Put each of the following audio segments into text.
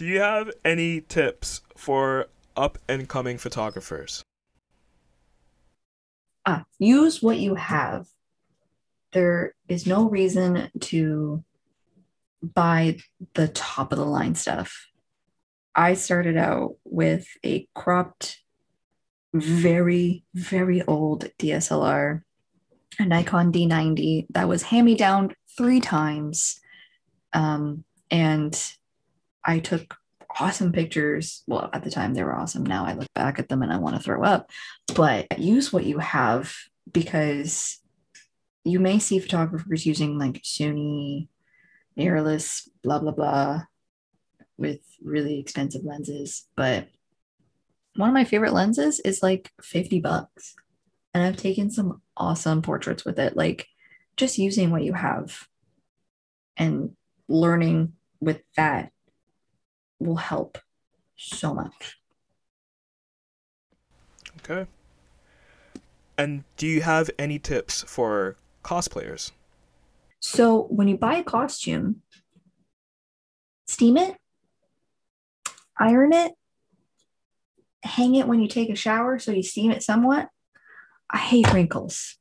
Do you have any tips for up and coming photographers? Use what you have. There is no reason to buy the top of the line stuff. I started out with a cropped, very, very old DSLR, a Nikon D90 that was hand me down 3 times. And I took awesome pictures. Well, at the time they were awesome. Now I look back at them and I want to throw up. But use what you have because you may see photographers using like Sony mirrorless, blah, blah, blah, with really expensive lenses. But one of my favorite lenses is like $50. And I've taken some awesome portraits with it. Like just using what you have and learning with that will help so much. Okay. And do you have any tips for cosplayers? So when you buy a costume, steam it, iron it, hang it when you take a shower so you steam it somewhat. I hate wrinkles.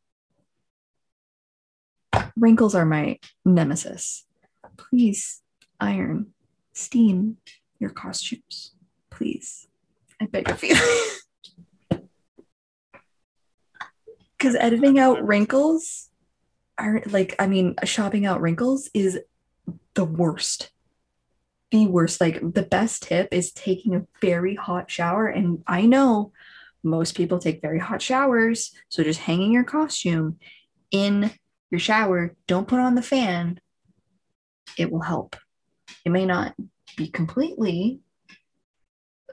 Wrinkles are my nemesis. Please iron, steam your costumes. Please. I beg of you. Because editing out wrinkles are like, I mean, shopping out wrinkles is the worst. The worst. Like, the best tip is taking a very hot shower. And I know most people take very hot showers. So just hanging your costume in your shower, don't put on the fan, it will help. It may not be completely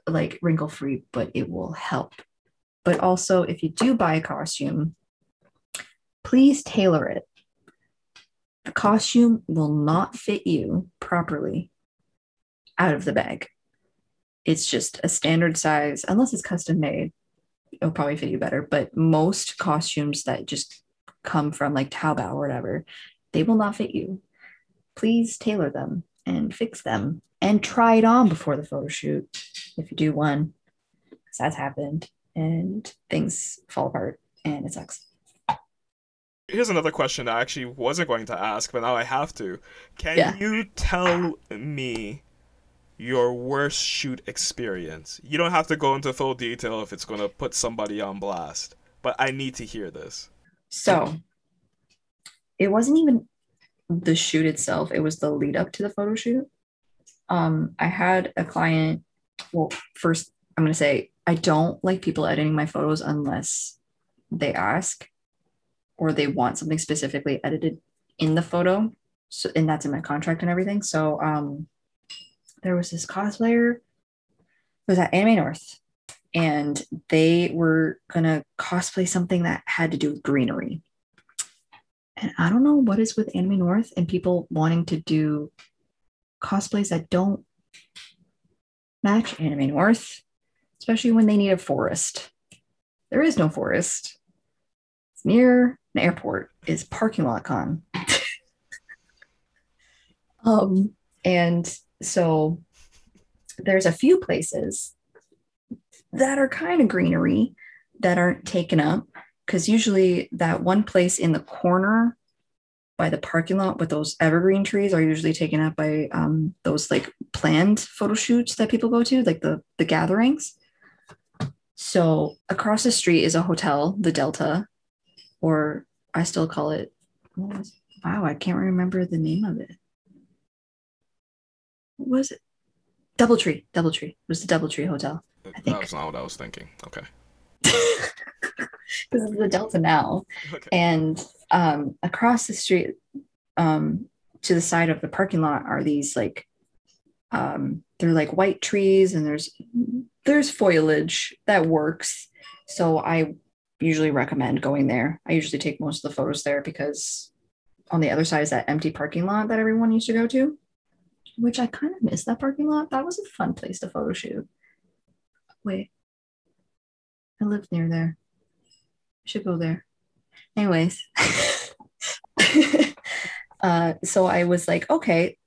like wrinkle free, but it will help. But also, if you do buy a costume, please tailor it. The costume will not fit you properly out of the bag. It's just a standard size, unless it's custom made, it'll probably fit you better. But most costumes that just come from like Taobao or whatever, they will not fit you. Please tailor them and fix them and try it on before the photo shoot if you do one, because that's happened and things fall apart and it sucks. Here's another question I actually wasn't going to ask, but now I have to. Can Yeah. you tell me your worst shoot experience? You don't have to go into full detail if it's going to put somebody on blast, but I need to hear this. So it wasn't even the shoot itself, it was the lead up to the photo shoot. I had a client. Well, first, I'm going to say I don't like people editing my photos unless they ask or they want something specifically edited in the photo. So, and that's in my contract and everything. So, there was this cosplayer. It was at Anime North, and they were gonna cosplay something that had to do with greenery. And I don't know what is with Anime North and people wanting to do cosplays that don't match Anime North, especially when they need a forest. There is no forest. It's near an airport. Is parking lot con. Um, and so there's a few places that are kind of greenery that aren't taken up because usually that one place in the corner by the parking lot with those evergreen trees are usually taken up by those like planned photo shoots that people go to, like the gatherings. So across the street is a hotel, the Delta, or I still call it. Wow, I can't remember the name of it. What was it? DoubleTree. DoubleTree. It was the DoubleTree Hotel, I That think. was not what I was thinking. Okay. This is the Delta now. Okay. And across the street, to the side of the parking lot, are these like they're like white trees, and there's foliage that works. So I usually recommend going there. I usually take most of the photos there because on the other side is that empty parking lot that everyone used to go to, which I kind of miss that parking lot. That was a fun place to photo shoot. Wait, I lived near there. I should go there. Anyways, so I was like, okay,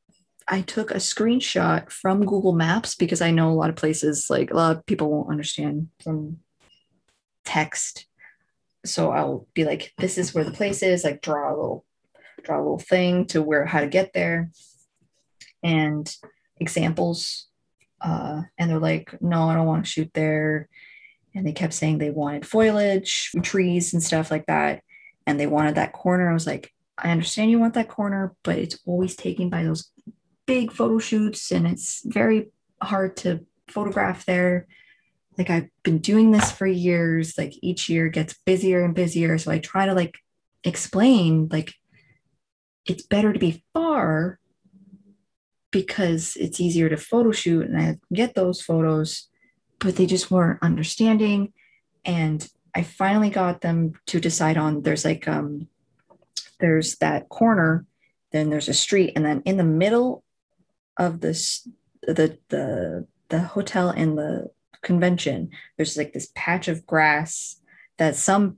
I took a screenshot from Google Maps because I know a lot of places, like a lot of people won't understand from text. So I'll be like, this is where the place is, like draw a little thing to where how to get there and examples. And they're like, no, I don't want to shoot there. And they kept saying they wanted foliage, trees, and stuff like that. And they wanted that corner. I was like, I understand you want that corner, but it's always taken by those big photo shoots, and it's very hard to photograph there. Like I've been doing this for years. Like each year gets busier and busier. So I try to like explain like it's better to be far because it's easier to photo shoot and I get those photos, but they just weren't understanding. And I finally got them to decide on there's like there's that corner, then there's a street, and then in the middle of this the hotel and the convention, there's like this patch of grass that some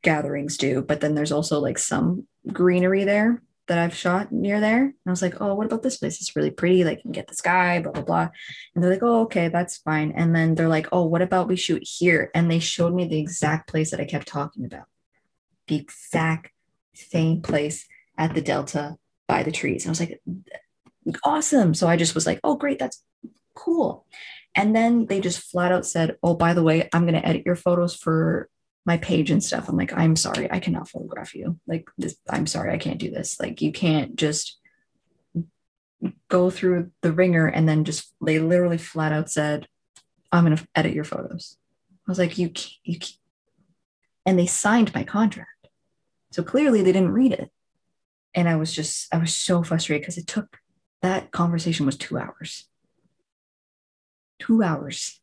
gatherings do, but then there's also like some greenery there that I've shot near there. And I was like, oh, what about this place? It's really pretty. Like, you can get the sky, blah, blah, blah. And they're like, oh, okay, that's fine. And then they're like, oh, what about we shoot here? And they showed me the exact place that I kept talking about, the exact same place at the Delta by the trees. And I was like, awesome. So I just was like, oh, great, that's cool. And then they just flat out said, oh, by the way, I'm going to edit your photos for my page and stuff. I'm like, I'm sorry, I cannot photograph you. Like this, I'm sorry, I can't do this. Like you can't just go through the ringer and then just, they literally flat out said, I'm going to edit your photos. I was like, you can't. And they signed my contract. So clearly they didn't read it. And I was so frustrated because that conversation was 2 hours. 2 hours.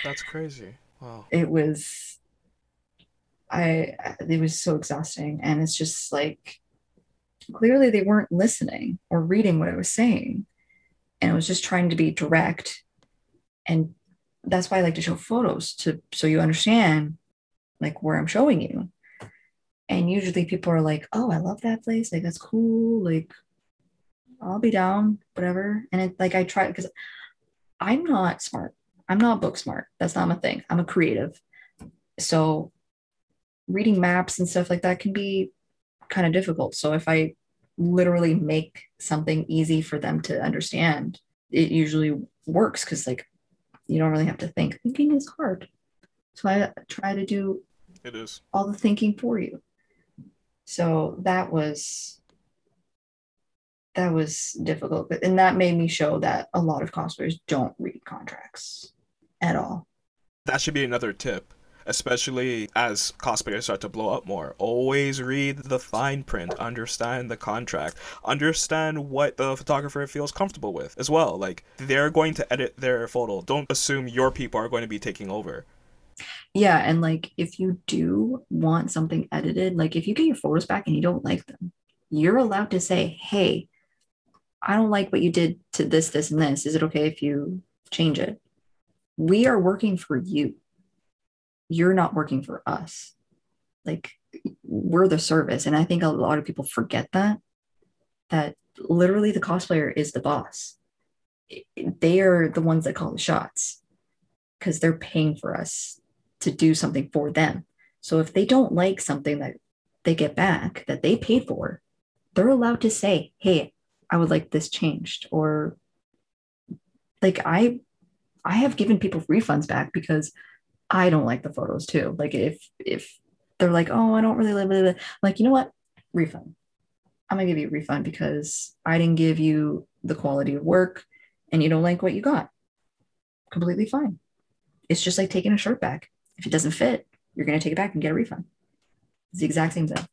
That's crazy. Wow. It was it was so exhausting. And it's just like clearly they weren't listening or reading what I was saying. And I was just trying to be direct. And that's why I like to show photos so you understand like where I'm showing you. And usually people are like, oh, I love that place. Like that's cool. Like I'll be down, whatever. And it like I try because I'm not smart. I'm not book smart. That's not my thing. I'm a creative. So reading maps and stuff like that can be kind of difficult. So if I literally make something easy for them to understand, it usually works because like you don't really have to think. Thinking is hard. So I try to do It is. all the thinking for you. So that was difficult. And that made me show that a lot of cosplayers don't read contracts at all. That should be another tip, especially as cosplayers start to blow up more. Always read the fine print, understand the contract, understand what the photographer feels comfortable with as well. Like, they're going to edit their photo. Don't assume your people are going to be taking over. Yeah, and like if you do want something edited, like if you get your photos back and you don't like them, you're allowed to say, hey, I don't like what you did to this, and this. Is it okay if you change it? We are working for you. You're not working for us. Like we're the service. And I think a lot of people forget that literally the cosplayer is the boss. They are the ones that call the shots because they're paying for us to do something for them. So if they don't like something that they get back that they paid for, they're allowed to say, hey, I would like this changed. Or like I have given people refunds back because I don't like the photos too. Like if they're like, oh, I don't really live it, like, you know what? Refund. I'm gonna give you a refund because I didn't give you the quality of work and you don't like what you got. Completely fine. It's just like taking a shirt back. If it doesn't fit, you're gonna take it back and get a refund. It's the exact same thing.